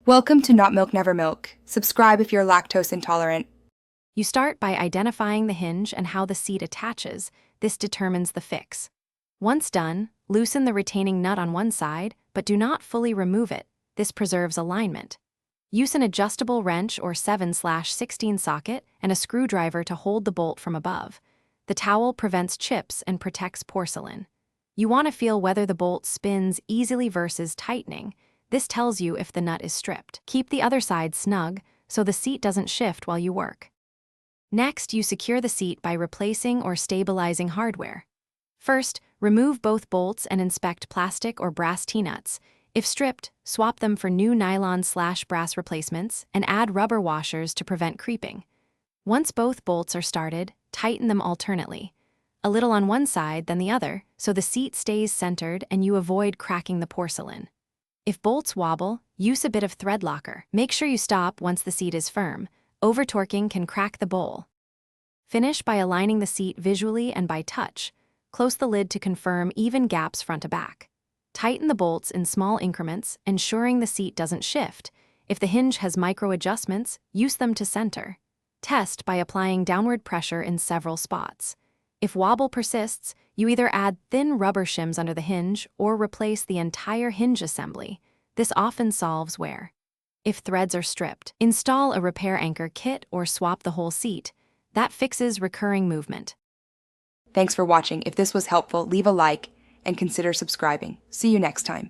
Welcome to Not Milk Never Milk. Subscribe if you're lactose intolerant. You start by identifying the hinge and how the seat attaches. This determines the fix. Once done, loosen the retaining nut on one side, but do not fully remove it. This preserves alignment. Use an adjustable wrench or 7/16 socket and a screwdriver to hold the bolt from above. The towel prevents chips and protects porcelain. You want to feel whether the bolt spins easily versus tightening. This tells you if the nut is stripped. Keep the other side snug so the seat doesn't shift while you work. Next, you secure the seat by replacing or stabilizing hardware. First, remove both bolts and inspect plastic or brass T-nuts. If stripped, swap them for new nylon/brass replacements and add rubber washers to prevent creeping. Once both bolts are started, tighten them alternately. A little on one side, then the other, so the seat stays centered and you avoid cracking the porcelain. If bolts wobble, use a bit of thread locker. Make sure you stop once the seat is firm. Over-torquing can crack the bowl. Finish by aligning the seat visually and by touch. Close the lid to confirm even gaps front to back. Tighten the bolts in small increments, ensuring the seat doesn't shift. If the hinge has micro-adjustments, use them to center. Test by applying downward pressure in several spots. If wobble persists, you either add thin rubber shims under the hinge or replace the entire hinge assembly. This often solves wear. If threads are stripped, install a repair anchor kit or swap the whole seat. That fixes recurring movement. Thanks for watching. If this was helpful, leave a like and consider subscribing. See you next time.